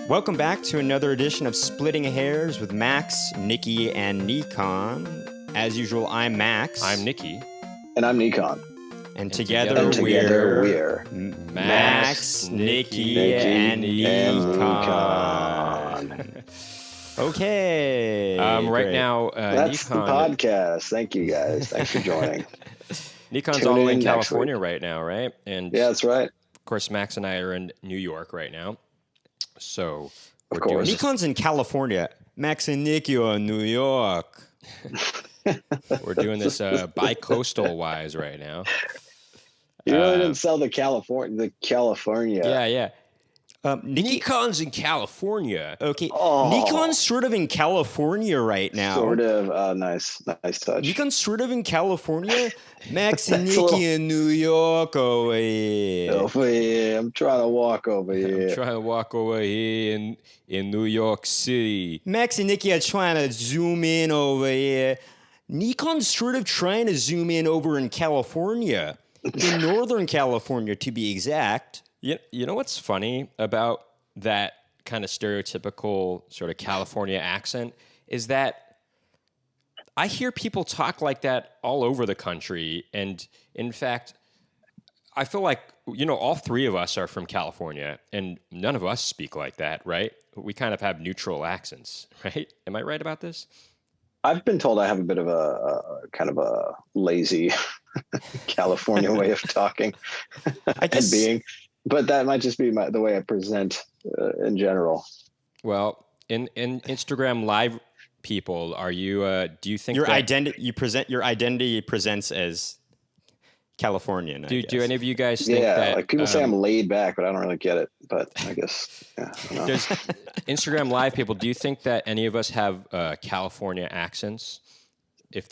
Welcome back to another edition of Splitting Hairs with Max, Nicky, and Nickon. As usual, I'm Max. I'm Nicky. And I'm Nickon. And together we're Max, Nicky, and Nickon. Okay. Right great. Now, That's Nickon, the podcast. Thank you, guys. Thanks for joining. Nikon's Tune all the way in in next California week. right now, right? And Yeah, that's right. of course, Max and I are in New York right now. So we're Of course. doing Nikon's in California. Max and Nicky are in New York. we're doing this bi-coastal wise right now. You really didn't sell the California. Yeah. Nicky, Nikon's in California. okay. Oh. Nikon's sort of in California right now. Sort of. Nice touch. Nikon's sort of in California. Max and That's a Nicky little- in New York over here. Over here. I'm trying to walk over I'm here. trying to walk over here in New York City. Max and Nicky are trying to zoom in over here. Nikon's sort of trying to zoom in over in California. In Northern California, to be exact. You know what's funny about that kind of stereotypical sort of California accent is that I hear people talk like that all over the country. And in fact, I feel like, all three of us are from California and none of us speak like that, right? We kind of have neutral accents, right? Am I right about this? I've been told I have a bit of a kind of a lazy California way of talking I guess, and being. But that might just be the way I present in general. Well, in Instagram Live people, are you? Do you think your that, identity presents as Californian. Do any of you guys think Yeah, that? like people say I'm laid back, but I don't really get it. But I guess, yeah, I don't know. Does Instagram Live people, do you think that any of us have California accents? If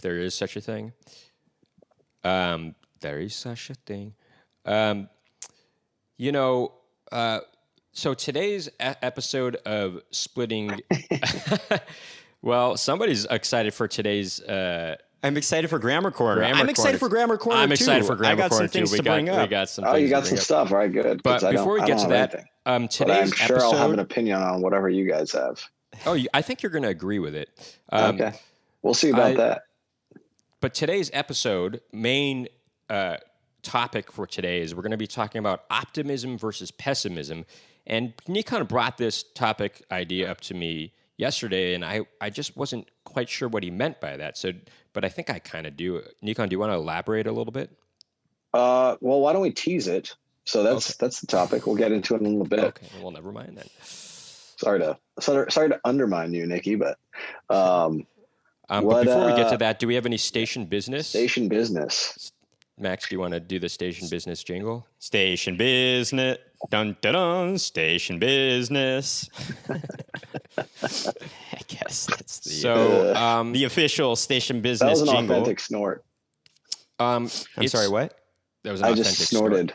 there is such a thing, there is such a thing. So today's episode of Splitting, well, somebody's excited for today's. I'm excited for Grammar Corner. I'm excited for Grammar Corner. I'm excited for Grammar Corner. I got some things to bring up. We got some. Oh, things you got to some bring up. stuff. All right, good. But before we get to that, but I'm today's sure episode. I'll have an opinion on whatever you guys have. I think you're going to agree with it. Okay, we'll see about that. But today's episode, main topic for today is we're going to be talking about optimism versus pessimism. And Nickon brought this topic idea up to me yesterday, and I just wasn't quite sure what he meant by that. So, but I think I kind of do. Nickon, do you want to elaborate a little bit? Well, why don't we tease it? So that's the topic. We'll get into it in a little bit. Okay, well, never mind then. Sorry to undermine you, Nicky, but but before we get to that, do we have any station business? Station business. Max, do you want to do the station business jingle? Station business. Dun, dun, dun. Station business. I guess that's the official station That business was an jingle. authentic snort. I'm sorry, what? That was an I authentic just snorted.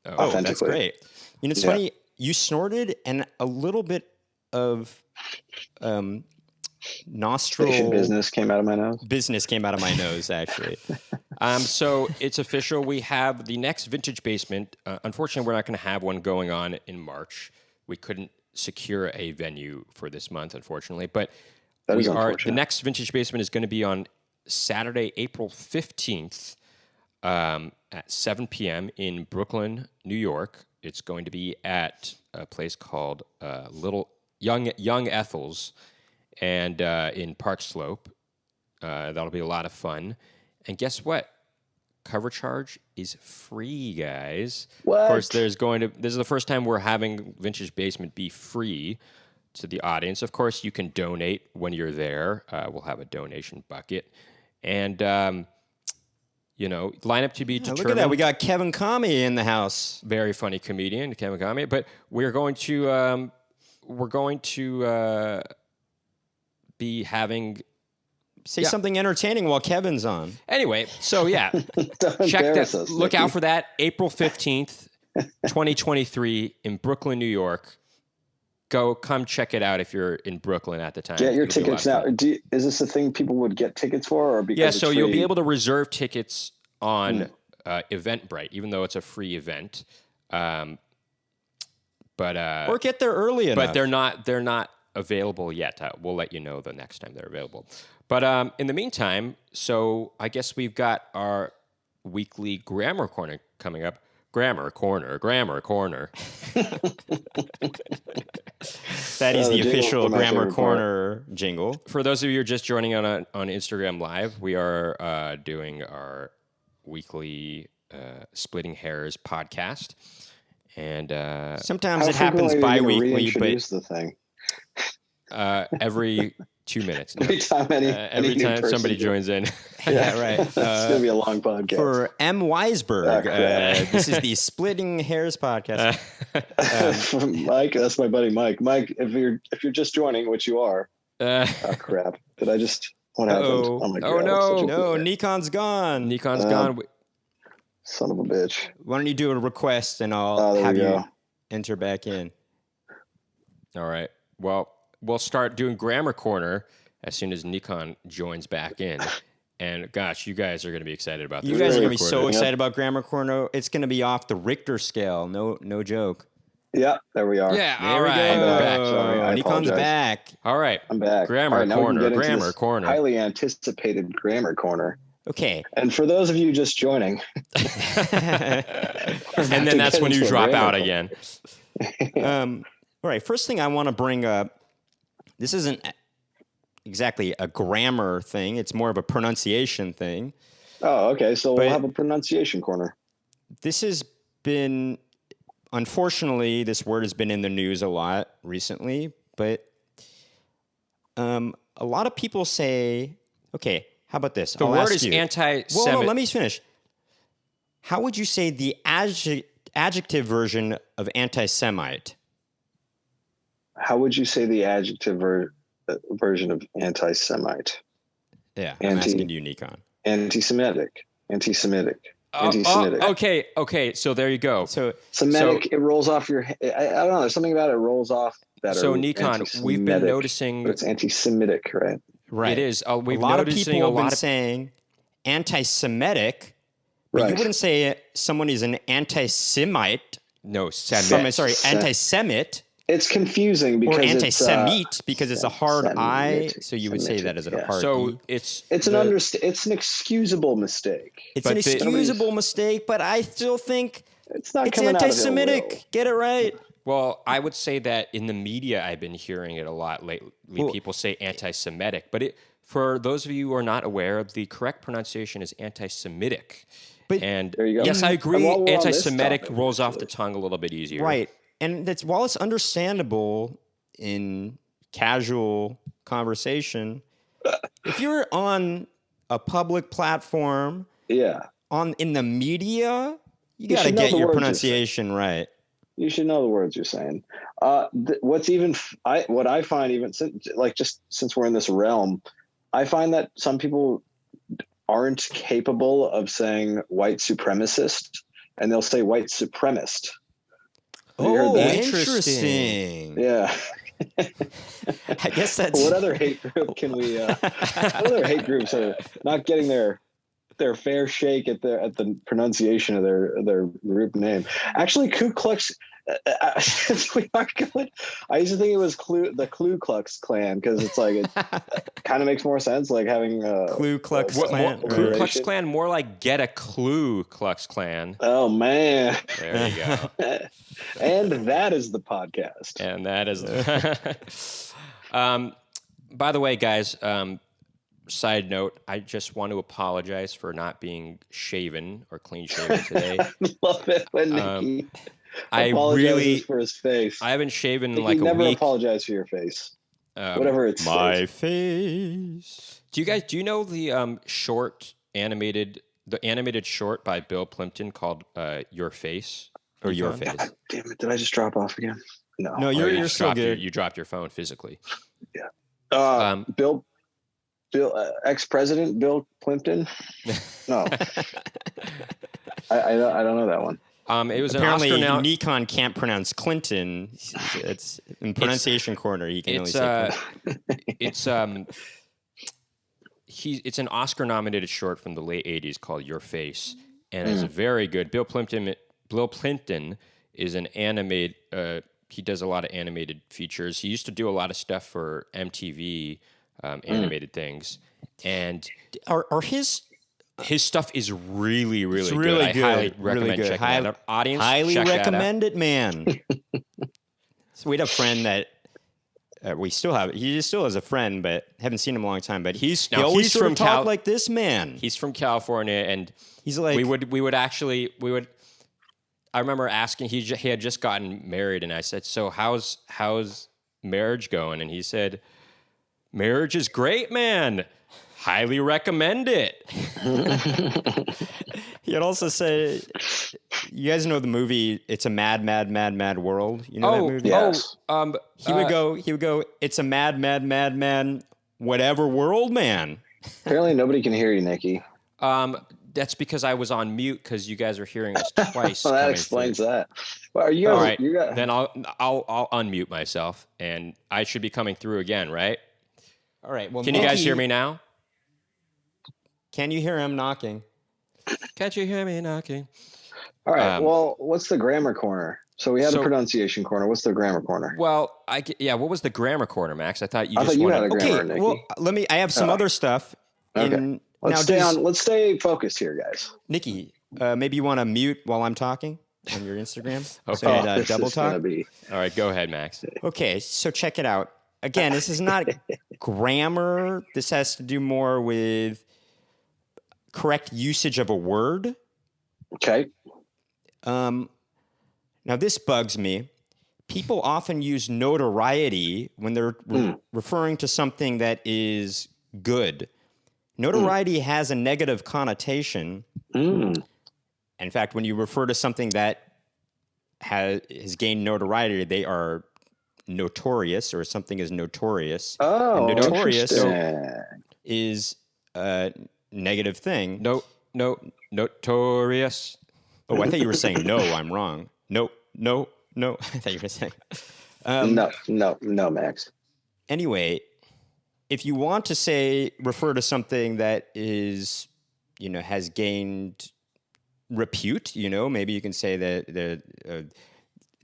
snort. Oh, Authentically. that's great. It's funny. You snorted and a little bit of nostril Station business came out of my nose. business came out of my nose, actually. So it's official. We have the next Vintage Basement. Unfortunately, we're not going to have one going on in March. We couldn't secure a venue for this month, unfortunately. But That is the unfortunate. next Vintage Basement is going to be on Saturday, April 15th at 7 p.m. in Brooklyn, New York. It's going to be at a place called Young Ethel's and in Park Slope. That'll be a lot of fun. And guess what? Cover charge is free, guys. What? Of course, this is the first time we're having Vintage Basement be free to the audience. Of course, you can donate when you're there. We'll have a donation bucket. And, line up to be determined. Look at that. We got Kevin Kami in the house. Very funny comedian, Kevin Kami. But we're going to be having... Say something entertaining while Kevin's on. Anyway, so yeah, Don't check embarrass that. us, Look Nicky. out for that, April 15th, 2023 in Brooklyn, New York. Come check it out if you're in Brooklyn at the time. Get your It'll be a tickets lot of now. fun. Is this a thing people would get tickets for, or because Yeah, it's so you'll be free? able to reserve tickets on Eventbrite, even though it's a free event. But But or get there early enough. but they're not available yet. We'll let you know the next time they're available. But in the meantime, so I guess we've got our weekly grammar corner coming up. Grammar corner. That is the the jingle official for my Grammar favorite Corner jingle. For those of you who are just joining on Instagram Live, we are doing our weekly Splitting Hairs podcast. And Sometimes How it happens frequently are you gonna bi-weekly, reintroduce the thing? every 2 minutes. No. Every time Every new time person somebody joins in. Yeah, right. It's gonna be a long podcast. For M. Weisberg, crap. this is the Splitting Hairs podcast. Mike, that's my buddy Mike. Mike, if you're just joining, which you are. Oh crap! Did I just? What happened? Uh-oh. Oh my Oh, god! no. I'm such a No, idiot. Nikon's gone. Nikon's gone. Son of a bitch. Why don't you do a request and I'll Oh, there have we you go. enter back in. All right. Well, we'll start doing Grammar Corner as soon as Nickon joins back in. And gosh, you guys are going to be excited about this. You guys are Very going to be so recorded. excited about Grammar Corner. It's going to be off the Richter scale. No joke. Yeah, there we are. Yeah, There all we right. go. We're back. Sorry, I Nikon's apologize. back. All right. I'm back. Grammar All right, now we can Corner, get into Grammar this Corner. Highly anticipated grammar corner. Okay. And for those of you just joining, And then that's get when you into a drop grammar out corner. again. All right. First thing I want to bring up, this isn't exactly a grammar thing. It's more of a pronunciation thing. Oh, okay. So But- we'll have a pronunciation corner. This has been, unfortunately, this word has been in the news a lot recently, but a lot of people say, okay, how about this? The I'll word ask is you. anti-Semitic. Well, no, let me finish. How would you say the adjective version of anti-Semite? How would you say the adjective version of anti-Semite? Yeah, I'm Anti- asking you, Nickon. Anti-Semitic. Anti-Semitic. Oh, Anti-Semitic. okay. So there you go. So Semitic, it rolls off your I don't know. There's something about it rolls off better. So, Nickon, we've been Anti-Semitic, noticing- but it's anti-Semitic, right? right. It is. We've a lot of noticing people a have been lot of saying anti-Semitic, but Right. you wouldn't say someone is an anti-Semite. Anti-Semite. It's confusing because Or it's, anti-Semite because it's a hard I, Semite, so you would say that as a yeah. hard So E. it's it's an excusable mistake. It's but an the- excusable mistake, but I still think It's not it's coming out of ill anti-Semitic. will. Get it right. Well, I would say that in the media, I've been hearing it a lot lately. People say anti-Semitic, but for those of you who are not aware, the correct pronunciation is anti-Semitic. But- And There you go. yes, I And agree. while we're on this Anti-Semitic topic, rolls off the actually. tongue a little bit easier. Right. And that's while it's understandable in casual conversation, if you're on a public platform, Yeah. in the media, you got to should know get the your words you're pronunciation right. You should know the words you're saying. What's even what I find even since we're in this realm, I find that some people aren't capable of saying white supremacist, and they'll say white supremacist. Have you heard that? Interesting. Yeah. I guess that's What other hate group can we? What other hate groups are not getting their fair shake at the pronunciation of their group name? Actually, Ku Klux. Since we are going, I used to think it was the Ku Klux Klan because it's like it kind of makes more sense, like having Ku Klux Klan. Ku right. Klux Klan, more like get a clue, Klux Klan. Oh man! There you go. And that is the podcast. And that is. By the way, guys. Side note: I just want to apologize for not being shaven or clean shaven today. Love it when Nicky I apologizes really, for his face. I haven't shaven in Nicky, like a never week. apologize for your face. Whatever it's My face. Do you know the animated short by Bill Plimpton called "Your Face" Or Your Nickon? Face. Damn it! Did I just drop off again? No. No, Or you're just still dropped good. you dropped your phone physically. Bill, ex-president Bill Plimpton. No, I don't know that one. It was Apparently, an Oscar Nickon can't pronounce Clinton. It's in pronunciation corner. He can only It's say Clinton. it's an Oscar-nominated short from the late '80s called "Your Face," and it's very good. Bill Plimpton is an he does a lot of animated features. He used to do a lot of stuff for MTV, animated things, and Are his stuff is really, really, it's really good. good. I highly recommend really good. checking that out. Audience, highly check recommend it, man. So we had a friend that we still have. He still has a friend, but haven't seen him in a long time. But he always sort of talked like this, man. He's from California, and he's like we would. I remember asking. He had just gotten married, and I said, "So how's marriage going?" And he said, "Marriage is great, man. Highly recommend it." He had also said, "You guys know the movie? It's a mad, mad, mad, mad world. You know that movie? Yes. He would go. It's a mad, mad, mad, man, whatever world, man." Apparently, nobody can hear you, Nicky. That's because I was on mute because you guys are hearing us twice. Well, that explains that. Well, are you guys, all right, you got... then I'll unmute myself, and I should be coming through again, right? All right. Well, can you guys hear me now? Can you hear him knocking? Can't you hear me knocking? All right. Well, what's the grammar corner? So we had a pronunciation corner. What's the grammar corner? Well, what was the grammar corner, Max? I thought you had a grammar, Nicky. Well, I have some other stuff. Okay. Let's stay focused here, guys. Nicky, maybe you want to mute while I'm talking on your Instagram? Okay. So double talk? All right, go ahead, Max. Okay, so check it out. Again, this is not grammar. This has to do more with correct usage of a word. Okay. Now, this bugs me. People often use notoriety when they're referring to something that is good. Notoriety has a negative connotation. In fact, when you refer to something that has gained notoriety, they are notorious, or something is notorious. Oh, and notorious is a negative thing. Notorious. Oh, I thought you were saying no. I'm wrong. No. I thought you were saying no, Max. Anyway, if you want to refer to something that is, has gained repute, maybe you can say that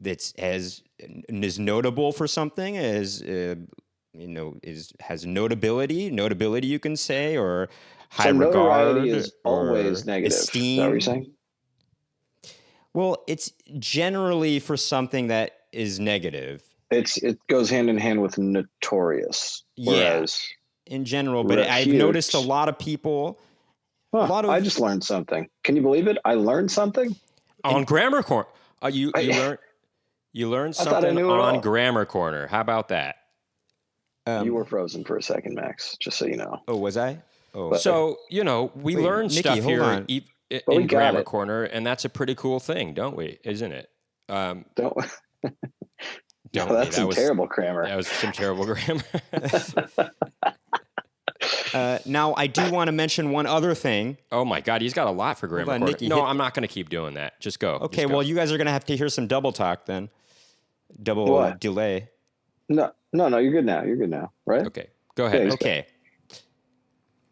is notable for something, has notability. Notability, you can say, or high regard. Notoriety is always negative. Esteem. Is that what you're saying? Well, it's generally for something that is negative. It goes hand in hand with notorious. Whereas in general, but I've noticed a lot of people. I just learned something. Can you believe it? I learned something on Grammar Corner. You learned something on Grammar Corner. How about that? You were frozen for a second, Max. Just so you know. Oh, was I? Oh, so we learn Nicky, stuff here in Grammar Corner, and that's a pretty cool thing, don't we? Isn't it? That's some terrible grammar. That was some terrible grammar. Now, I do want to mention one other thing. Oh, my God. He's got a lot for Grammar Corner. Nicky, I'm not going to keep doing that. Just go. Okay, well, you guys are going to have to hear some double talk then. Double delay. No, you're good now. You're good now, right? Okay, go ahead. Yeah, okay.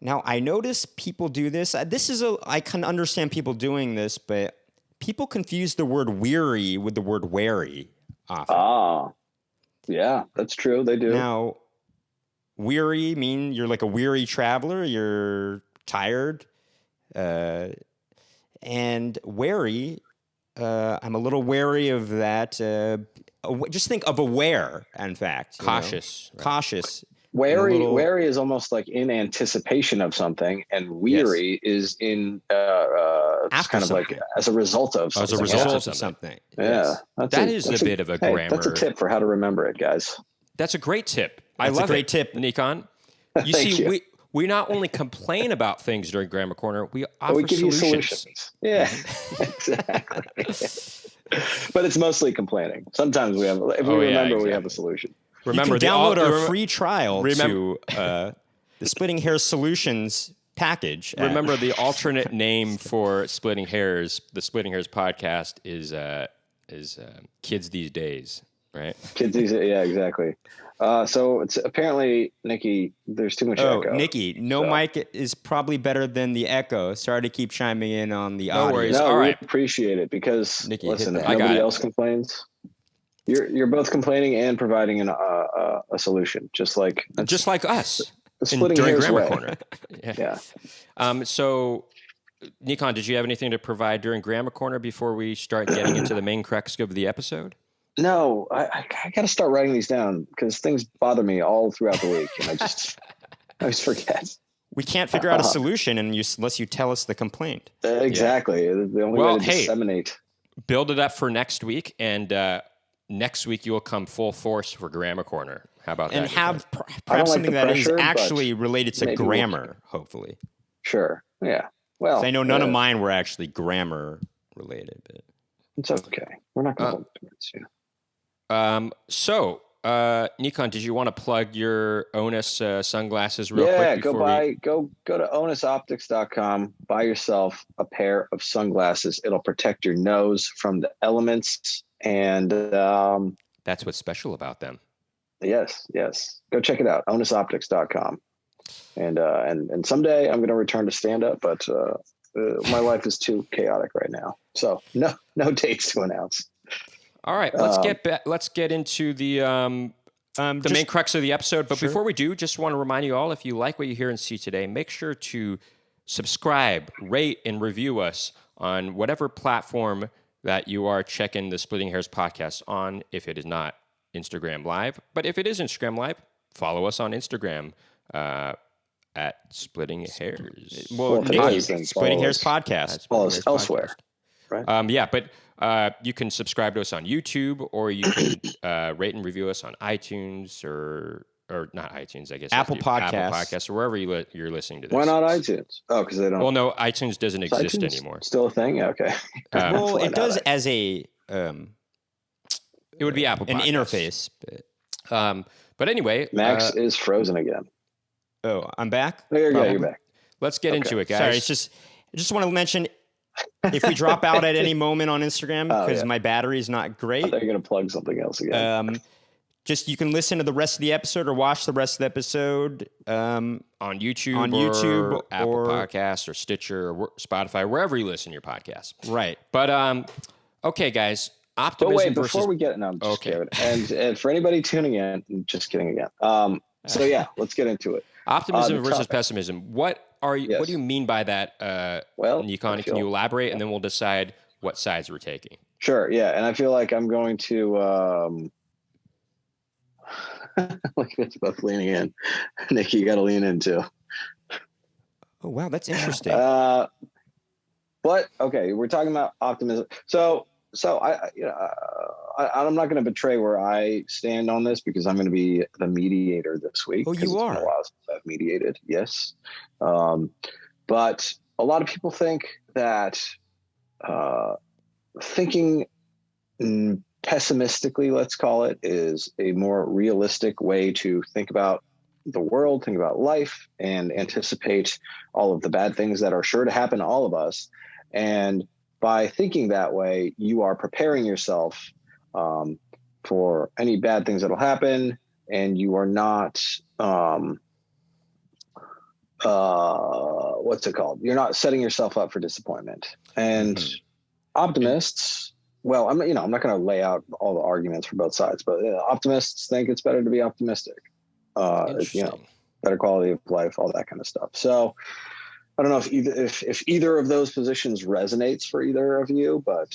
Now, I notice people do this. I can understand people doing this, but people confuse the word weary with the word wary often. Ah, yeah, that's true. They do. Now, weary mean you're like a weary traveler. You're tired. And wary, I'm a little wary of that. Just think of aware, in fact. Cautious. Right? Cautious. Wary is almost like in anticipation of something, and weary is in kind of like as a result of something. As a result of something. Yeah. Yes. That is a bit of a grammar. That's a tip for how to remember it, guys. That's a great tip. I love a great it. tip, Nickon. You see, we not only complain about things during Grammar Corner, we offer give solutions. You solutions. Yeah, exactly. But it's mostly complaining. Sometimes we have a solution. Remember, download our free trial to the Splitting Hairs Solutions package. Remember, the alternate name for Splitting Hairs, the Splitting Hairs podcast, is Kids These Days, right? Kids These Days, yeah, exactly. So it's apparently, Nicky, there's too much echo. Nicky, mic is probably better than the echo. Sorry to keep chiming in on the audio. No worries. No, all we right. appreciate it because, Nicky, listen, if nobody else complains. You're both complaining and providing a solution, just like us splitting during hairs Grammar way. Corner. So, Nickon, did you have anything to provide during Grammar Corner before we start getting into the main crux of the episode? No, I got to start writing these down because things bother me all throughout the week, and I just forget. We can't figure out a solution unless you tell us the complaint. Exactly. The only way to disseminate. Build it up for next week, and next week you'll come full force for Grammar Corner. How about that? And have perhaps something that is actually related to grammar, hopefully. Sure. Yeah. Well, I know none of mine were actually grammar related, but it's okay. We're not going to hold it. So, Nickon, did you want to plug your Onus sunglasses real quick? Yeah, go to onusoptics.com. Buy yourself a pair of sunglasses. It'll protect your nose from the elements, and that's what's special about them. Yes. Go check it out. onusoptics.com. And someday I'm going to return to stand up, but my life is too chaotic right now, so no dates to announce. All right, let's get into the main crux of the episode. But before we do, just want to remind you all, if you like what you hear and see today, make sure to subscribe, rate, and review us on whatever platform that you are checking the Splitting Hairs podcast on. If it is not Instagram Live, but if it is Instagram Live, follow us on Instagram at Splitting Hairs. Well, Splitting Hairs podcast. Follow us elsewhere. Right? But you can subscribe to us on YouTube, or you can rate and review us on iTunes or not iTunes, I guess. Apple Podcasts, or wherever you're listening to this. Why not iTunes? Oh, because they don't. Well, no, iTunes doesn't exist anymore. Still a thing? Okay. Well, it does as a. It would be Apple an Podcasts. Interface. But anyway, Max is frozen again. Oh, I'm back. There you go. You're back. Let's get into it, guys. Sorry, I just want to mention, if we drop out at any moment on Instagram because my battery is not great, they're going to plug something else again. Just you can listen to the rest of the episode or watch the rest of the episode on YouTube, or Apple Podcasts, or Stitcher, or Spotify, wherever you listen to your podcast. Right. But okay, guys. Optimism. But wait, before we get, no, I'm just kidding. And for anybody tuning in, I'm just kidding again. So yeah, let's get into it. Optimism versus pessimism. What do you mean by that? Nickon, can you elaborate, and then we'll decide what sides we're taking. Sure. Yeah, and I feel like I'm going to. Like it's both leaning in. Nicky, you got to lean in too. Oh wow, that's interesting. But okay, we're talking about optimism. So I'm not going to betray where I stand on this because I'm going to be the mediator this week. Oh, you are. It's been a while since I've mediated. Yes. But a lot of people think that thinking pessimistically, let's call it, is a more realistic way to think about the world, think about life, and anticipate all of the bad things that are sure to happen to all of us. And by thinking that way, you are preparing yourself for any bad things that'll happen, and you are not what's it called? You're not setting yourself up for disappointment. And optimists, well, I'm not going to lay out all the arguments for both sides, but optimists think it's better to be optimistic. Better quality of life, all that kind of stuff. So I don't know if either of those positions resonates for either of you, but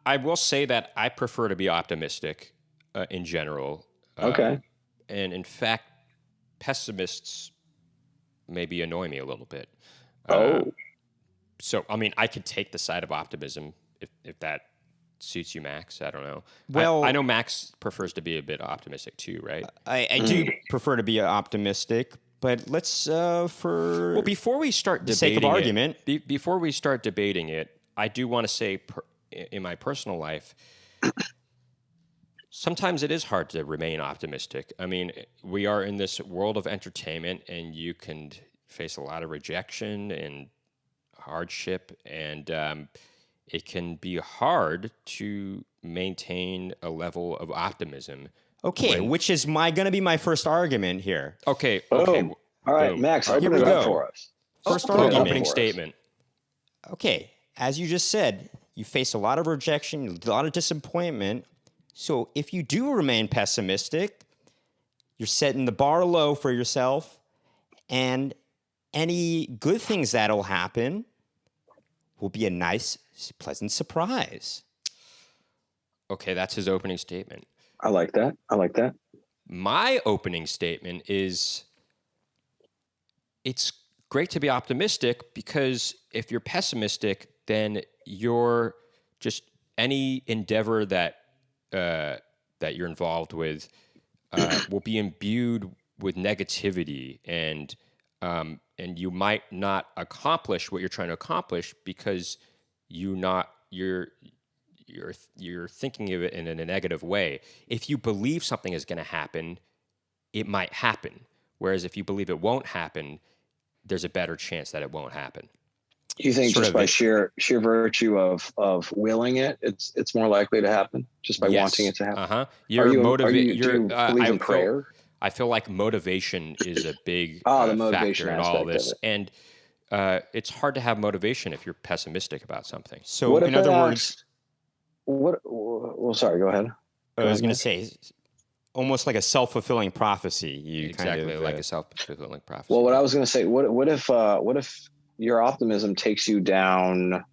I will say that I prefer to be optimistic in general. Okay. And in fact, pessimists maybe annoy me a little bit. So I mean, I could take the side of optimism if that suits you, Max. I don't know. Well, I know Max prefers to be a bit optimistic too, right? I do prefer to be optimistic. But let's before we start the sake of argument, before we start debating it, I do want to say in my personal life, sometimes it is hard to remain optimistic. I mean, we are in this world of entertainment, and you can face a lot of rejection and hardship, and it can be hard to maintain a level of optimism. Okay, which is going to be my first argument here. Okay. All right, Max, open it up for us. First argument. Opening statement. Okay, as you just said, you face a lot of rejection, a lot of disappointment. So if you do remain pessimistic, you're setting the bar low for yourself, and any good things that'll happen will be a nice, pleasant surprise. Okay, that's his opening statement. I like that. My opening statement is it's great to be optimistic, because if you're pessimistic, then you're just any endeavor that you're involved with will be imbued with negativity, and you might not accomplish what you're trying to accomplish because you're thinking of it in a negative way. If you believe something is going to happen, it might happen. Whereas if you believe it won't happen, there's a better chance that it won't happen. You think just by sheer virtue of willing it, it's more likely to happen just by wanting it to happen? Uh-huh. Do you believe in prayer? I feel like motivation is a big the motivation factor in all of this. And it's hard to have motivation if you're pessimistic about something. So in other words... Well, sorry, go ahead. I was going to say, almost like a self-fulfilling prophecy. Exactly, like a self-fulfilling prophecy. Well, what I was going to say, what if your optimism takes you down, I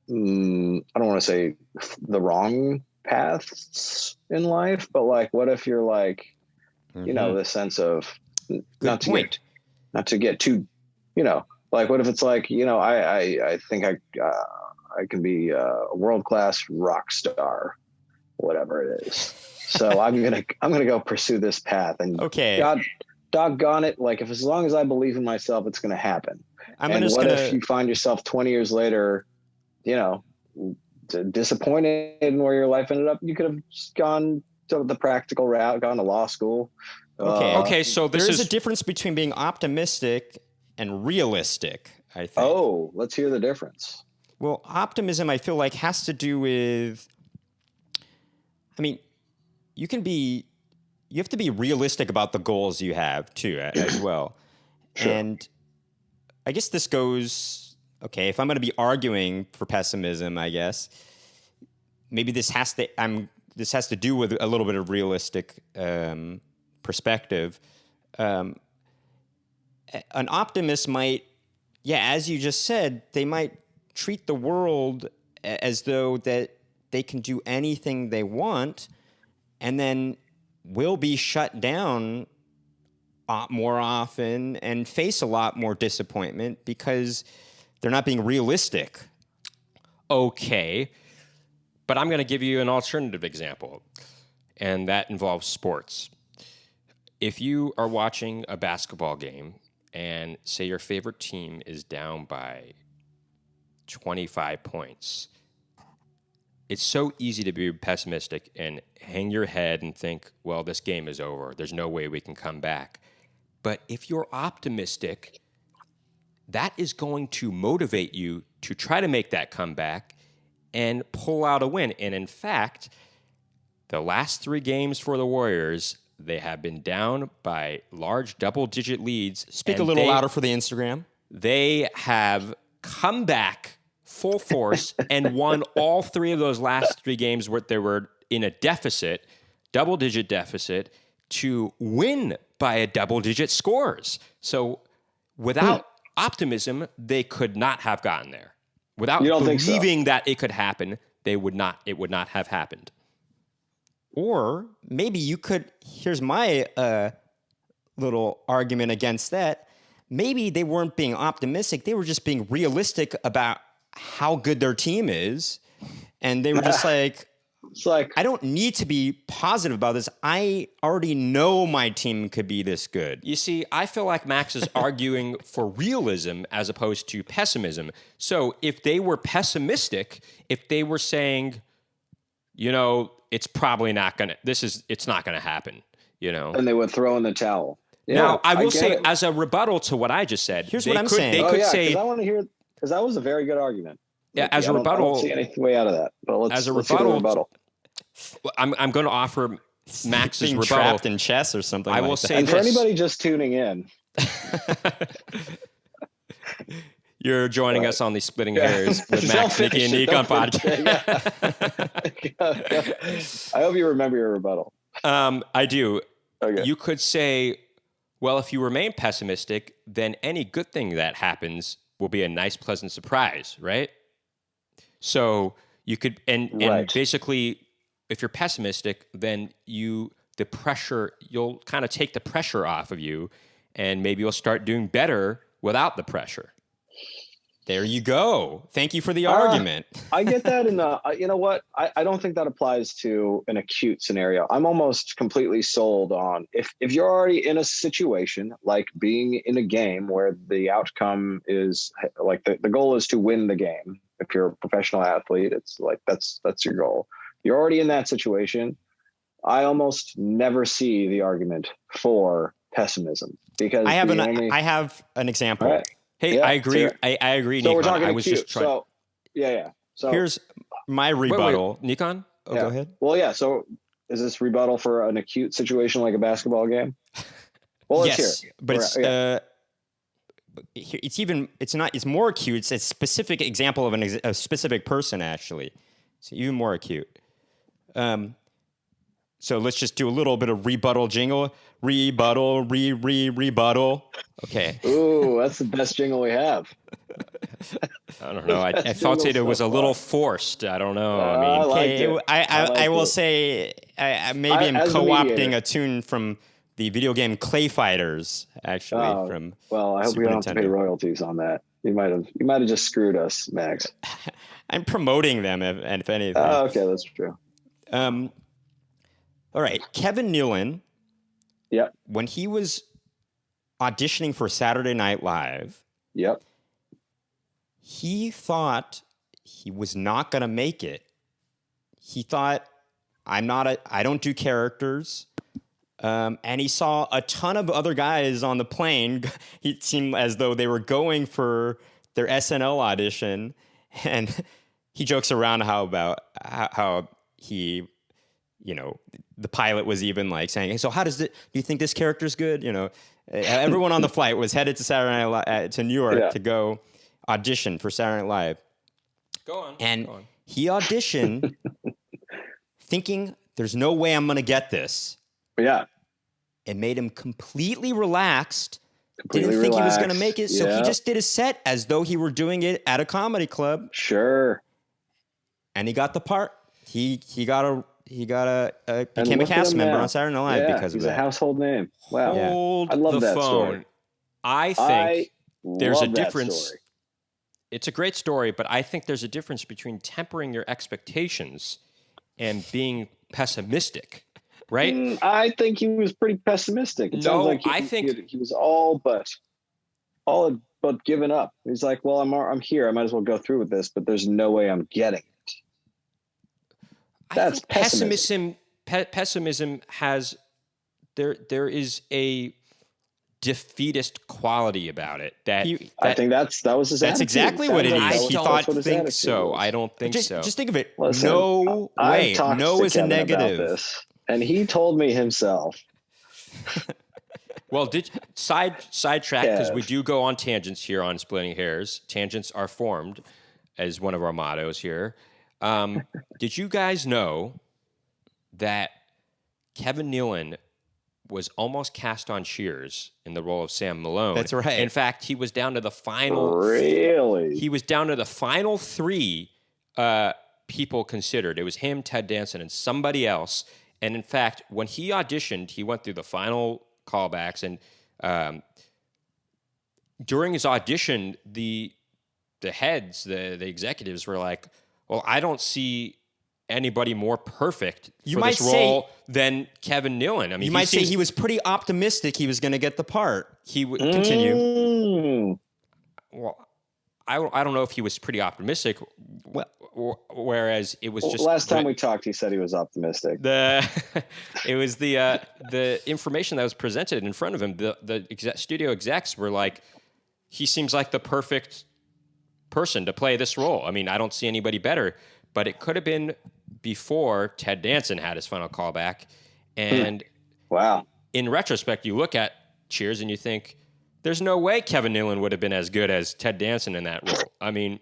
don't want to say the wrong paths in life, but like, what if you're like, the sense of not to get too, like, what if it's like, I think I can be a world-class rock star, whatever it is. So I'm gonna go pursue this path, and God, doggone it, like as long as I believe in myself, it's gonna happen. If you find yourself 20 years later, disappointed in where your life ended up? You could have gone to the practical route, gone to law school. Okay. So there's a difference between being optimistic and realistic, I think. Oh, let's hear the difference. Well, optimism, I feel like, has to do with, you have to be realistic about the goals you have too, as well. Sure. And I guess this goes, if I'm going to be arguing for pessimism, I guess maybe this has to do with a little bit of realistic perspective. An optimist might, as you just said, they might treat the world as though that they can do anything they want, and then will be shut down more often and face a lot more disappointment because they're not being realistic. Okay, but I'm going to give you an alternative example, and that involves sports. If you are watching a basketball game and say your favorite team is down by 25 points, it's so easy to be pessimistic and hang your head and think, well, this game is over. There's no way we can come back. But if you're optimistic, that is going to motivate you to try to make that comeback and pull out a win. And in fact, the last 3 games for the Warriors, they have been down by large double-digit leads. Speak a little louder for the Instagram. They have come back full force and won all 3 of those last 3 games where they were in a deficit, double-digit deficit, to win by a double-digit scores. So without optimism, they could not have gotten there. Without believing that it could happen, it would not have happened. Or maybe you could, here's my little argument against that. Maybe they weren't being optimistic. They were just being realistic about how good their team is. And they were just like, I don't need to be positive about this. I already know my team could be this good. You see, I feel like Max is arguing for realism as opposed to pessimism. So if they were pessimistic, if they were saying, it's probably not going to, it's not going to happen, And they would throw in the towel. Yeah, now, I will say, as a rebuttal to what I just said, here's what I'm saying. They could say, because I want to hear, because that was a very good argument. Yeah, as a rebuttal, I don't see any way out of that. But let's see the rebuttal. I'm going to offer Max's being rebuttal. Trapped in chess or something. I will say and this. For anybody just tuning in, You're joining us on the Splitting Hairs with Max Nicky and Nickon podcast. I hope you remember your rebuttal. I do. Okay. You could say, well, if you remain pessimistic, then any good thing that happens will be a nice, pleasant surprise, right? So you could, and basically, if you're pessimistic, then you'll kind of take the pressure off of you, and maybe you'll start doing better without the pressure. There you go. Thank you for the argument. I get that. You know what? I don't think that applies to an acute scenario. I'm almost completely sold on if you're already in a situation like being in a game where the outcome is like the goal is to win the game. If you're a professional athlete, it's like that's your goal. You're already in that situation. I almost never see the argument for pessimism because I have an example. Right. Hey, yeah, I agree. I agree, so Nickon. We're talking I was acute. just trying. So, yeah. So here's my rebuttal. Wait. Nickon? Oh, go ahead. Well, yeah. So is this rebuttal for an acute situation like a basketball game? Well, let's yes, hear it. But it's more acute. It's a specific example of a specific person, actually. It's even more acute. So let's just do a little bit of rebuttal jingle. Rebuttal. Okay. Ooh, that's the best jingle we have. I don't know. I felt it was a little forced. I don't know. I will say maybe I'm co-opting a tune from the video game Clay Fighters, actually. Well, I hope Super we don't have to pay royalties on that. You might have just screwed us, Max. I'm promoting them, if anything. Oh, okay, that's true. All right, Kevin Nealon. Yep. When he was auditioning for Saturday Night Live. Yep. He thought he was not going to make it. He thought, I don't do characters. And he saw a ton of other guys on the plane. It seemed as though they were going for their SNL audition. And he jokes around how he, the pilot was even like saying, hey, so do you think this character's good? Everyone on the flight was headed to Saturday Night Live, to New York to go audition for Saturday Night Live. Go on. And he auditioned thinking there's no way I'm going to get this. Yeah. It made him completely relaxed. Didn't think he was going to make it. So he just did a set as though he were doing it at a comedy club. Sure. And he got the part. He became a cast member on Saturday Night Live because of that. He's a household name. Wow. Hold I love that phone. Story. I think there's a that difference. Story. It's a great story, but I think there's a difference between tempering your expectations and being pessimistic, right? I think he was pretty pessimistic. It sounds like he was all but given up. He's like, well, I'm here. I might as well go through with this, but there's no way I'm getting it. That's pessimism. Pessimism has there is a defeatist quality about it. I think that was his attitude. That's exactly what it is. I don't think so. I don't think so. Just think of it. Listen, no way. No is a negative. This, and he told me himself. Well, sidetrack because we do go on tangents here on Splitting Hairs. Tangents are formed as one of our mottos here. Did you guys know that Kevin Nealon was almost cast on Cheers in the role of Sam Malone? That's right. In fact, he was down to the final. Really? He was down to the final three people considered. It was him, Ted Danson, and somebody else. And in fact, when he auditioned, he went through the final callbacks, and during his audition, the heads, the executives were like, well, I don't see anybody more perfect for this role than Kevin Nealon. I mean, you might say he was pretty optimistic he was going to get the part. He would continue. Well, I don't know if he was pretty optimistic. Whereas it was just last time we talked, he said he was optimistic. It was the information that was presented in front of him. The studio execs were like, he seems like the perfect person to play this role. I mean, I don't see anybody better. But it could have been before Ted Danson had his final callback. And wow. In retrospect, you look at Cheers and you think there's no way Kevin Nealon would have been as good as Ted Danson in that role. I mean,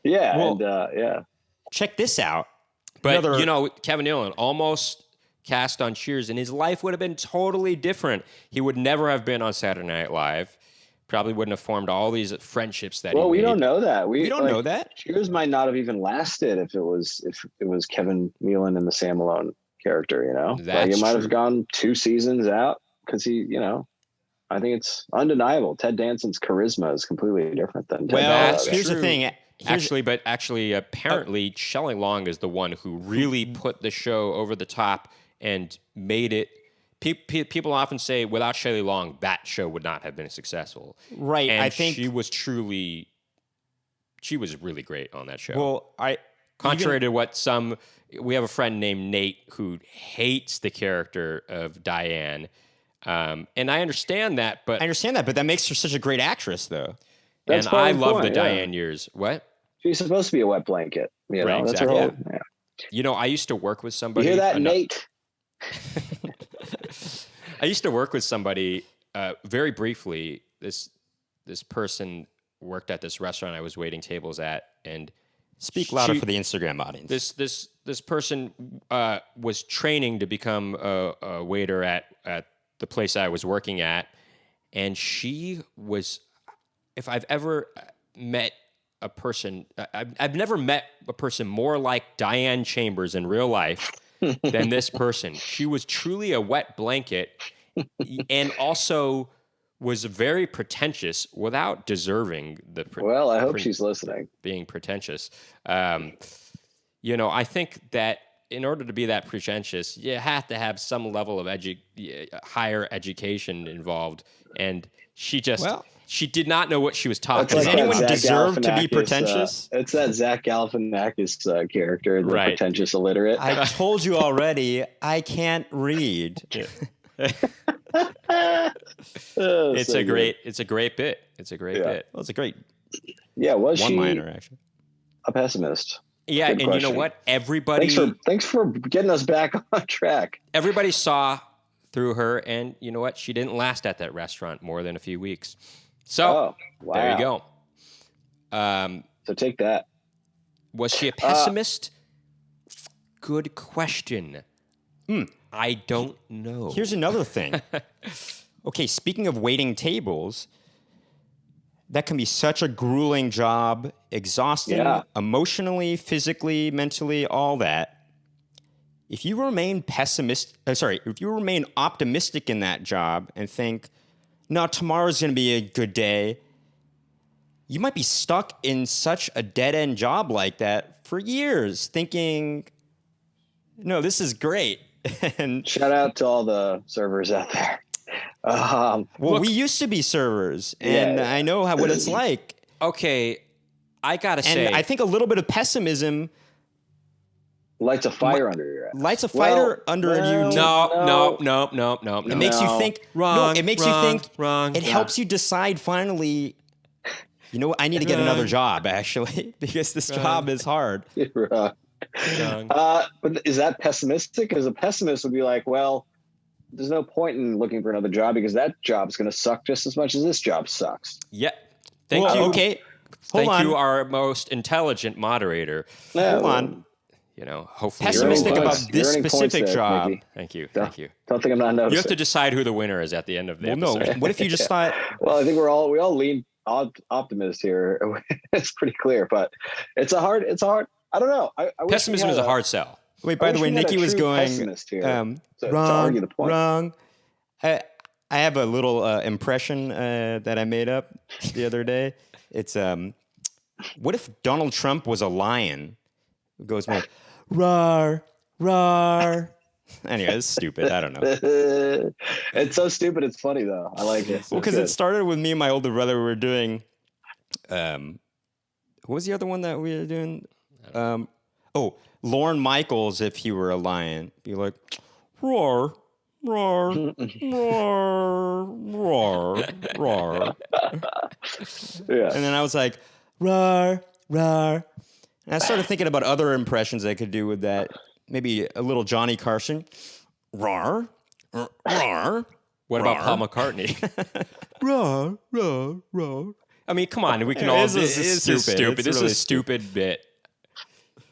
yeah, Well- and yeah. Check this out. but Another- you know, Kevin Nealon almost cast on Cheers, and his life would have been totally different. He would never have been on Saturday Night Live. Probably wouldn't have formed all these friendships that Well, he we made. don't know that. We don't know that. Cheers might not have even lasted if it was Kevin Nealon and the Sam Malone character. You know, That's it might true. have gone 2 seasons out because he, you know, I think it's undeniable. Ted Danson's charisma is completely different than Ted Well, That's Danson. here's the true. thing. Actually, apparently, Shelley Long is the one who really put the show over the top and made it. People often say, without Shelley Long, that show would not have been successful. Right. And I think. she was really great on that show. Well, Contrary to what we have a friend named Nate who hates the character of Diane. And I understand that, but I understand that, but that makes her such a great actress, though. That's and part I of the love the point, yeah. Diane years. What? She's supposed to be a wet blanket. You know, Right, that's her exactly. whole. Yeah. You know, I used to work with You somebody. hear that, Nate? I used to work with somebody very briefly. This person worked at this restaurant I was waiting tables at, and Speak louder she- for the Instagram audience. this person was training to become a waiter at the place I was working at, and she was. If I've ever met a person, I've never met a person more like Diane Chambers in real life than this person. She was truly a wet blanket, and also was very pretentious without deserving the. Well, I hope she's listening. Being pretentious. You know, I think that in order to be that pretentious, you have to have some level of higher education involved. And she just, she did not know what she was talking Does about. anyone Zach deserve to be Galifianakis, pretentious? It's that Zach Galifianakis character, the Right. pretentious illiterate. I told you already, I can't read. Oh, It's so a good. great bit. It's a great Yeah. bit. Well, it's a great Yeah, was she one-liner, actually. a pessimist? Yeah, Good and you know question. what? Everybody Thanks for getting us back on track. everybody saw through her, and you know what? She didn't last at that restaurant more than a few weeks. So Oh, wow. there you go. So take that. Was she a pessimist? Good question. I don't know. Here's another thing. Okay, speaking of waiting tables, that can be such a grueling job, exhausting Yeah. emotionally, physically, mentally, all that. If you remain if you remain optimistic in that job and think, no, tomorrow's going to be a good day, you might be stuck in such a dead-end job like that for years, thinking, no, this is great. And Shout out to all the servers out there. well, we used to be servers, and Yeah. I know what it's like. Okay, I gotta And say, I think a little bit of pessimism Lights a fire under your ass. lights a fire under you. no. It makes you No. think. Wrong, No, it makes wrong, you think. wrong. It helps you decide finally. You know what? I need to get another job actually because this job is hard. Right. Wrong. But is that pessimistic? Because a pessimist would be like, well, there's no point in looking for another job because that job's going to suck just as much as this job sucks. Yeah. Thank Well, you. okay. Hold Thank on. you, our most intelligent moderator. Yeah, Hold on. You know, hopefully. Pessimistic You're earning about points. this You're earning points specific there, job. Nicky. Thank you. Yeah. Thank you. Don't think I'm not noticing. You have to decide who the winner is at the end of the Well, no. episode. What if you just thought? Well, I think we all lean optimist here. It's pretty clear, but it's a hard. I don't know. I wish we Pessimism had is a hard sell. Wait. By I the wish way, we had a Nicky was true going. pessimist here to Wrong. argue the point. Wrong. I have a little impression that I made up the other day. It's what if Donald Trump was a lion? It goes more, rawr, rawr. Anyway, it's stupid. I don't know. It's so stupid. It's funny though. I like it. Well, because It's it started with me and my older brother. We were doing, what was the other one that we were doing? Lorne Michaels, if he were a lion, be like, roar, roar, roar, roar, roar. good. Yeah. And then I was like, roar, roar. And I started thinking about other impressions I could do with that. Maybe a little Johnny Carson. Roar, roar. What about Paul McCartney? I mean, come on. We can all. This is stupid. This is a stupid bit.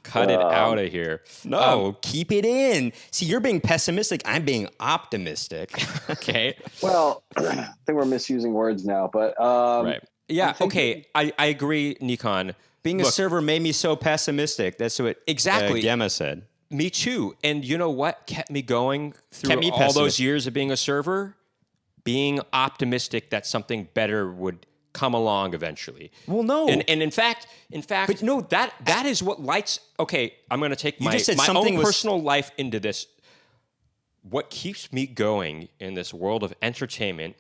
Cut it out of here. No, keep it in. See, you're being pessimistic. I'm being optimistic. Okay. Well, I think we're misusing words now, but Right. Yeah. Okay. I agree, Nickon. Being a server made me so pessimistic. That's what Exactly. Gemma said. Me too. And you know what kept me going through Kept me all those pessimistic. years of being a server? Being optimistic that something better would come along eventually. Well, no. And in fact, But no, that is what lights. Okay, I'm going to take my just said own something was- personal life into this. What keeps me going in this world of entertainment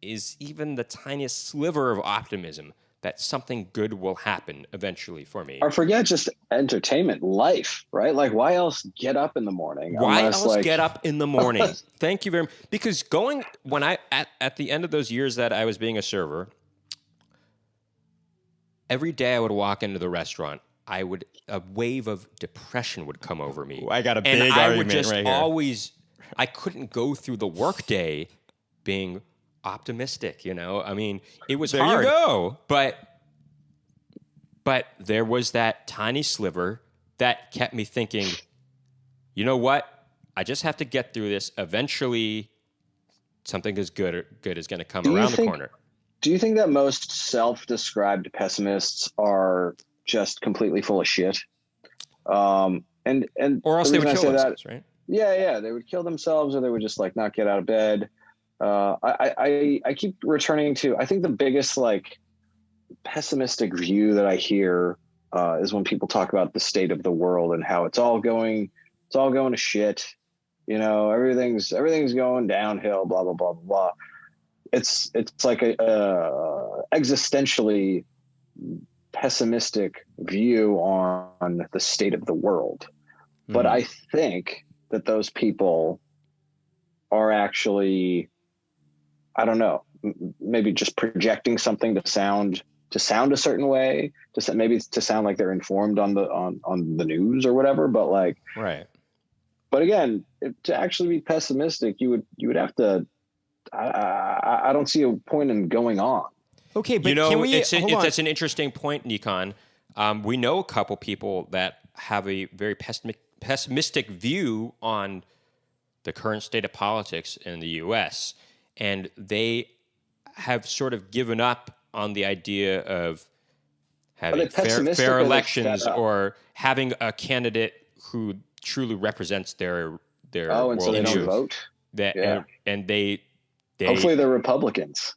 is even the tiniest sliver of optimism that something good will happen eventually for me. or forget just entertainment, life, right? Like, why else get up in the morning? Why unless, else like, get up in the morning? Thank you very much. Because when I at the end of those years that I was being a server, every day I would walk into the restaurant, a wave of depression would come over me. I got a and big I would argument just right here. I couldn't go through the workday being optimistic. I mean, it was There hard. you go. But there was that tiny sliver that kept me thinking, you know what? I just have to get through this. Eventually, something as good is going to come around the corner. Do you think that most self-described pessimists are just completely full of shit? And Or else the they would reason I kill say themselves, right? Yeah, they would kill themselves, or they would just like not get out of bed. I keep returning to, I think the biggest like pessimistic view that I hear is when people talk about the state of the world and how it's all going to shit. Everything's going downhill, blah, blah, blah, blah. It's like a existentially pessimistic view on the state of the world. But I think that those people are actually, I don't know, maybe just projecting something to sound a certain way, maybe to sound like they're informed on the news or whatever. But like, Right. But again, to actually be pessimistic, you would have to. I don't see a point in going on. Okay, but can we? That's an interesting point, Nickon. We know a couple people that have a very pessimistic view on the current state of politics in the U.S., and they have sort of given up on the idea of having fair elections or having a candidate who truly represents their and world so they don't vote. And they hopefully they're Republicans.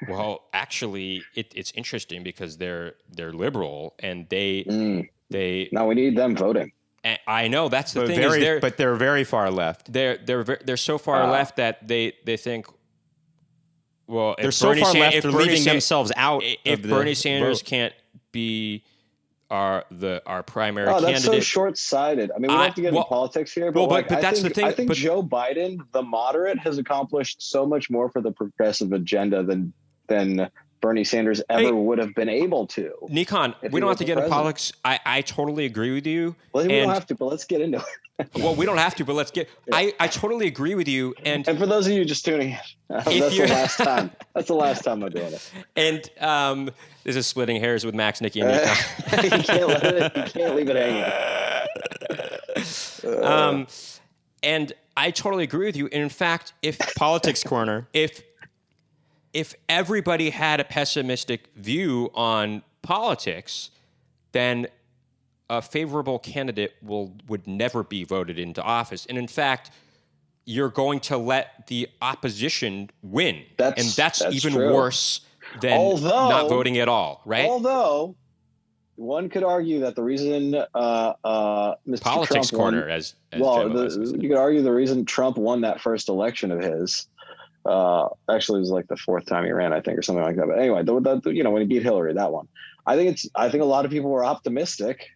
Well, actually, it's interesting because they're liberal and they. Now we need them voting. I know that's the thing. But they're very far left. They're so far left that they think. Well, they're so far left they're leaving themselves out. If Bernie Sanders can't be our primary candidate, that's so short-sighted. I mean, we don't have to get into politics here, but that's the thing. I think Joe Biden, the moderate, has accomplished so much more for the progressive agenda than Bernie Sanders ever would have been able to. Nickon, we don't have to get into politics. I totally agree with you. Well, we don't have to, but let's get into it. Well, we don't have to, but let's get. I totally agree with you. And for those of you just tuning in, that's the last time. That's the last time I'm doing it. And this is splitting hairs with Max Nicky and Nickon. You can't leave it hanging. And I totally agree with you. And in fact, if Politics corner, if everybody had a pessimistic view on politics, then a favorable candidate would never be voted into office. And in fact, you're going to let the opposition win. That's even true. worse than not voting at all, right? Although one could argue that the reason Mr. Politics Trump corner, won, you could argue the reason Trump won that first election of his, actually it was like the fourth time he ran, I think, or something like that. But anyway, when he beat Hillary, that one. I think a lot of people were optimistic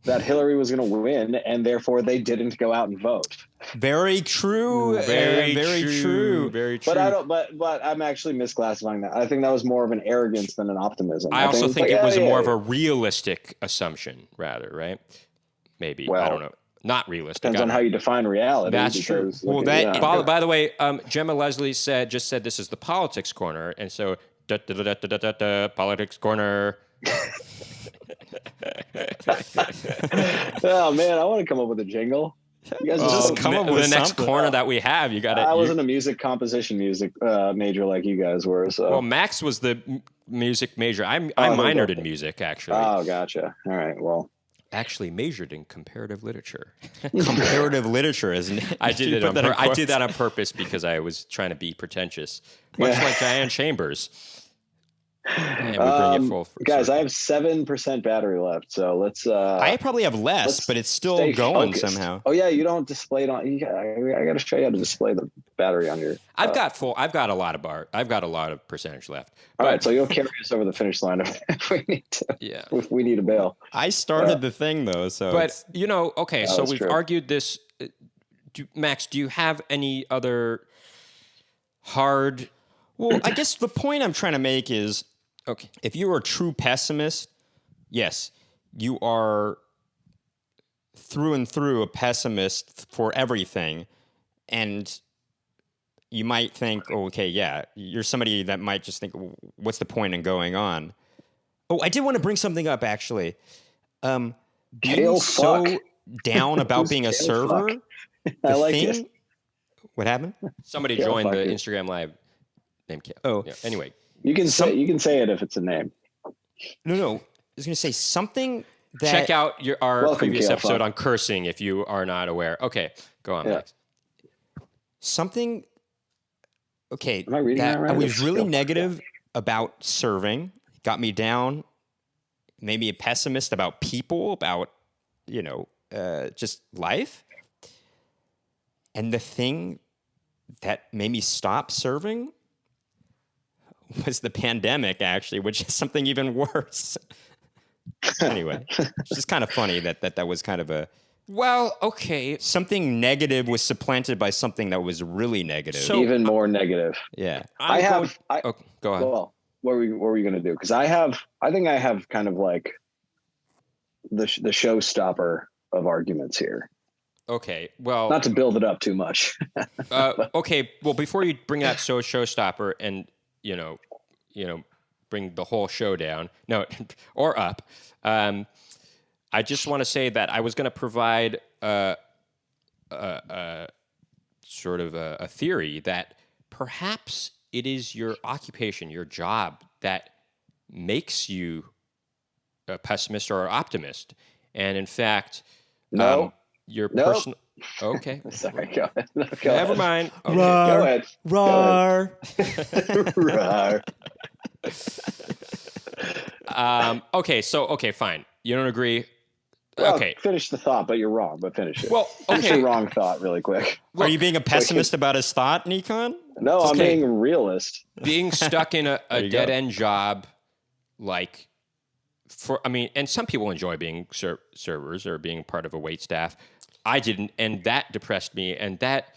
that Hillary was going to win, and therefore they didn't go out and vote. Very true. Very true. But I'm actually misclassifying that. I think that was more of an arrogance than an optimism. I also think it was more of a realistic assumption, rather, right? Maybe. Well, I don't know. not realistic. Depends on how you define reality. That's true. Well, that By the way, Gemma Leslie just said this is the politics corner, and so politics corner. Oh man, I want to come up with a jingle. You guys Just come up with the next something. corner that we have. You got it. I wasn't a music composition major like you guys were. So Well, Max was the music major. I there minored you go. in music, actually. Oh, gotcha. All right. Well, Actually majored in comparative literature. comparative literature, isn't it? I did You it put on that in I did quotes? that on purpose because I was trying to be pretentious, much like Diane Chambers. And we bring it full. guys, I have 7% battery left, so let's. I probably have less, let's but it's still stay going focused. somehow. Oh yeah, you don't display it on. I got to show you how to display the battery on your. I've got a lot of percentage left. All right, so you'll carry us over the finish line if we need to. Yeah. If we need a bail. I started the thing though, so But it's- okay, so that's we've true. argued this. Max, do you have any other hard? well, I guess the point I'm trying to make is, Okay, if you're a true pessimist, yes, you are through and through a pessimist for everything. And you might think, oh, okay, yeah, you're somebody that might just think, what's the point in going on? Oh, I did want to bring something up, actually. Being Kale so fuck. down about Who's being a Kale server, fuck? the I like thing, it. what happened? somebody Yeah, joined the fuck it. Instagram live named Kim. Oh. Yeah, anyway, You can say it if it's a name. No. I was going to say something that... check out our Welcome, previous Kale episode Fuck. on cursing if you are not aware. Okay, go on, Yeah. Max. Something... Okay, Am I reading that right? I was It's really Kale Fuck. negative about serving, got me down, maybe a pessimist about people, about, just life. And the thing that made me stop serving was the pandemic, actually, which is something even worse. Anyway, it's just kind of funny that was kind of Well, okay. something negative was supplanted by something that was really negative. So- Even more negative. yeah. Oh, go ahead. Well, what were we going to do? Because I think I have kind of like the showstopper of arguments here. Okay, well, Not to build it up too much. okay. Well, before you bring that showstopper and bring the whole show down, or up, I just want to say that I was going to provide sort of a theory that perhaps it is your occupation, your job, that makes you a pessimist or an optimist, and in fact, No. your Nope. personal. Okay. Sorry, go ahead. No, go Never ahead. mind. Okay. Go ahead. Rar. Rawr. Okay, fine. You don't agree. Well, Okay. Finish the thought, but you're wrong. But finish it. Well, Finish okay. your wrong thought really quick. Are you being a pessimist about his thought, Nickon? No, I'm Okay. being a realist. Being stuck in a you go. dead end job, and some people enjoy being servers or being part of a wait staff. I didn't, and that depressed me, and that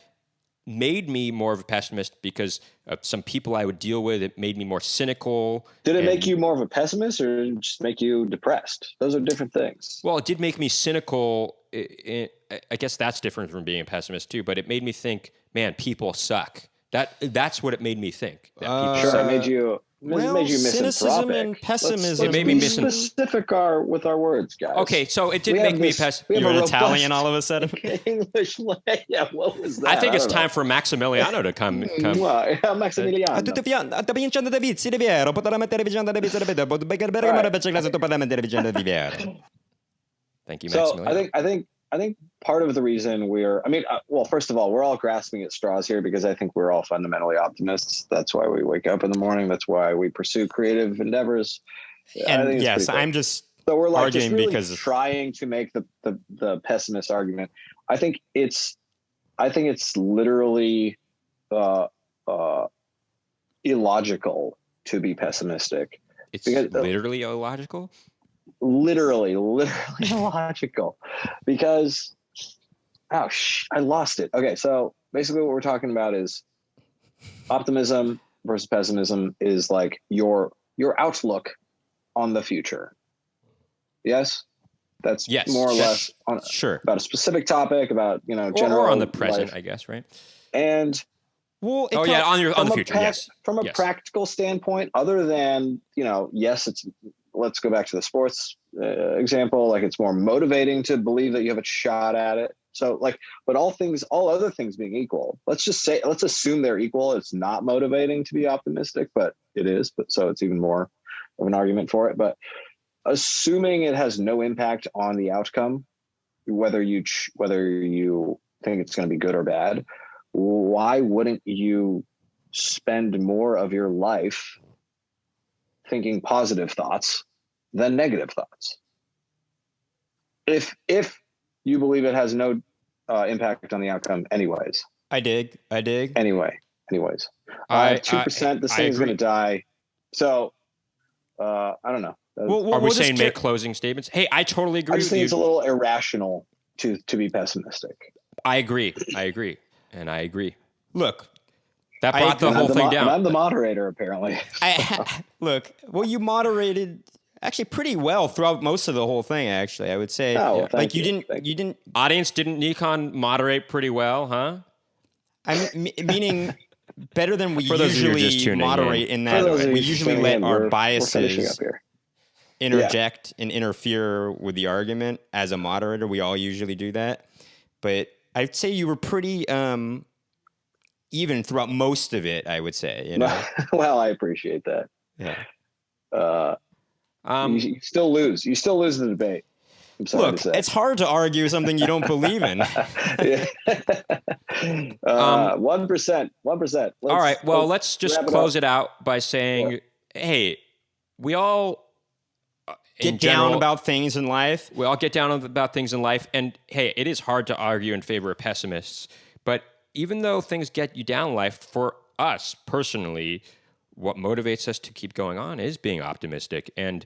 made me more of a pessimist because of some people I would deal with. It made me more cynical. Did it and- make you more of a pessimist or just make you depressed? Those are different things. Well, it did make me cynical. I guess that's different from being a pessimist too. But it made me think, man, people suck. That's what it made me think. That people Sure, suck. it made you. Well, made you cynicism misanthropic. and pessimism. Let's It made me be misan- specific with our words, guys. Okay, so it did We make have me this- pessimist. we have You're a an robust Italian all of a sudden? English. Yeah, what was that? I think it's don't time for Maximiliano to come. Well, Maximiliano. A tutti sta vincendo dei vizi di Viero, potrà mettere vicenda dei vizi di Viero, potrà mettere vicenda di Viero. Thank you, So Maximiliano. I think part of the reason well, first of all, we're all grasping at straws here because I think we're all fundamentally optimists. That's why we wake up in the morning. That's why we pursue creative endeavors. I think And it's yes, pretty I'm just So we're like just arguing really because trying to make the pessimist argument. I think it's literally illogical to be pessimistic. It's because- literally illogical. Literally illogical, because I lost it. Okay, so basically what we're talking about is optimism versus pessimism is like your outlook on the future. Yes. That's Yes, more or less Sure. about a specific topic, about, general or on the present, life. I guess, right? And Well, on the future, yes. From a practical standpoint, other than, yes, let's go back to the sports example. Like, it's more motivating to believe that you have a shot at it. So but all other things being equal, let's assume they're equal. It's not motivating to be optimistic, but it is. But so it's even more of an argument for it. But assuming it has no impact on the outcome, whether you think it's going to be good or bad, why wouldn't you spend more of your life thinking positive thoughts than negative thoughts? If you believe it has no impact on the outcome anyways. I dig. Anyways. 2%, this thing is going to die. So, I don't know. Are we saying make closing statements? Hey, I totally agree I just think it's a little irrational to be pessimistic. I agree. And I agree. Look, that brought the whole thing down. I'm the moderator, apparently. Well, you moderated actually pretty well throughout most of the whole thing. Actually, I would say, you didn't. Audience, didn't Nickon moderate pretty well, huh? Meaning better than we usually moderate in that we usually let our biases interject and interfere with the argument. As a moderator, we all usually do that, but I'd say you were pretty even throughout most of it, I would say. Well, I appreciate that. Yeah. You still lose. You still lose the debate. I'm sorry to say. It's hard to argue something you don't believe in. 1%. All right. Well, let's just close it out by saying, hey, we all get down about things in life. We all get down about things in life. And hey, it is hard to argue in favor of pessimists. But even though things get you down in life, for us personally, what motivates us to keep going on is being optimistic and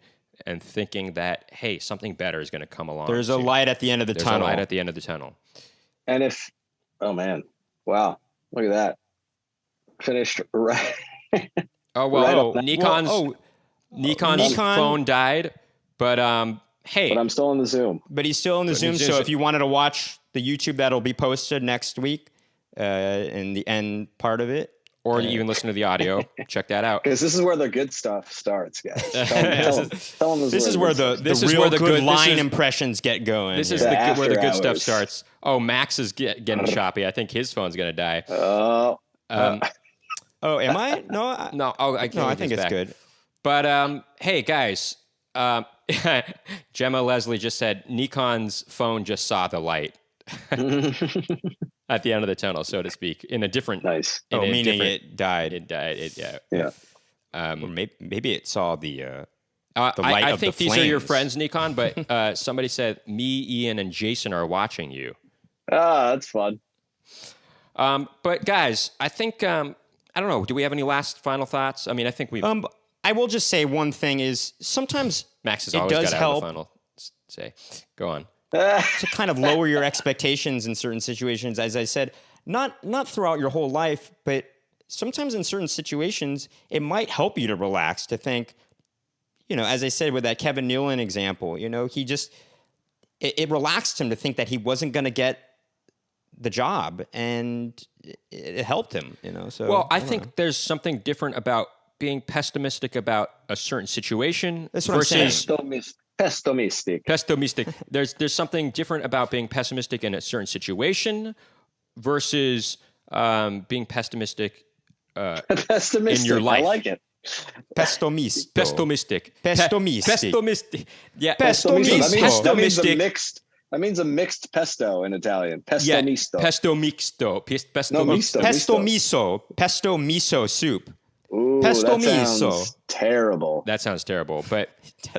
thinking that, hey, something better is going to come along. There's a light at the end of the tunnel. There's a light at the end of the tunnel. And oh man, wow, look at that. Finished right. Oh, well, Nikon's phone died, but hey. But I'm still in the Zoom. But he's still in the Zoom, so if you wanted to watch the YouTube, that'll be posted next week in the end part of it. Or even listen to the audio. Check that out. Because this is where the good stuff starts, guys. Tell them this is where the good line impressions get going. This is where the good stuff starts. Oh, Max is getting choppy. I think his phone's going to die. Oh. Am I? No. No. Oh, I think it's good. But hey, guys. Gemma Leslie just said Nikon's phone just saw the light. At the end of the tunnel, so to speak, in a different. Nice. Meaning it died. It died. Yeah. Or maybe it saw the light I of think the these flames. are your friends, Nickon, but somebody said me, Ian, and Jason are watching you. That's fun. But guys, I think I don't know. Do we have any final thoughts? I mean, I think we. I will just say one thing is sometimes Max has always got to have a final say. Go on. To kind of lower your expectations in certain situations, as I said, not throughout your whole life, but sometimes in certain situations, it might help you to relax, to think, as I said with that Kevin Nealon example, he just, it relaxed him to think that he wasn't going to get the job, and it helped him, So, well, I think there's something different about being pessimistic about a certain situation. That's what versus I'm saying. Pessimistic. There's something different about being pessimistic in a certain situation versus being pessimistic in your life. I like it. Pessimistic. Yeah. That means a mixed pesto in Italian. Pesto misto. Pesto mixto. Pesto miso. Pesto miso soup. Ooh, pesto that miso. Sounds terrible. That sounds terrible, but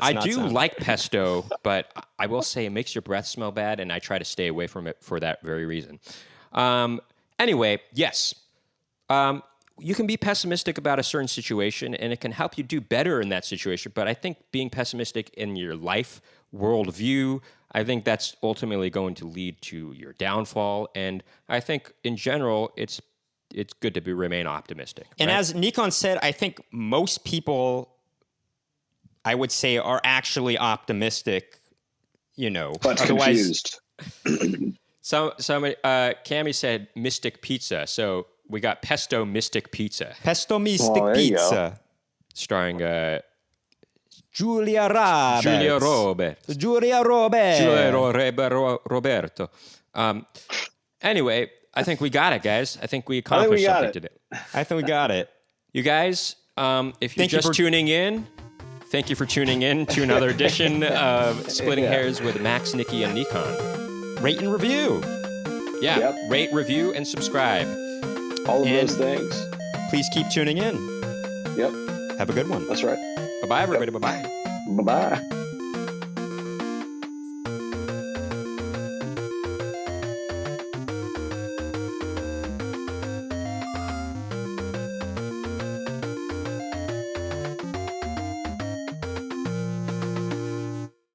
I do like pesto, but I will say it makes your breath smell bad, and I try to stay away from it for that very reason. Anyway, yes. You can be pessimistic about a certain situation, and it can help you do better in that situation, but I think being pessimistic in your life worldview, I think that's ultimately going to lead to your downfall, and I think in general, it's good to remain optimistic. And right? as Nickon said, I think most people, I would say, are actually optimistic, But Otherwise, confused. somebody, Cammy said Mystic Pizza. So we got Pesto Mystic Pizza, Pesto Mystic there you go. Pizza. starring Julia Roberts. Julia Roberts. Julia Roberts. Roberto. Anyway, I think we got it, guys. I think we I think accomplished we got something it. today. I think we got it. You guys, if you're Thank you just for- tuning in, thank you for tuning in to another edition of Splitting Yeah. Hairs with Max, Nicky, and Nickon. Rate and review. Yeah, Yep. rate, review, and subscribe. All of And- those things. Please keep tuning in. Yep, Have a good one. that's right. Bye-bye, everybody. Bye-bye. Bye-bye.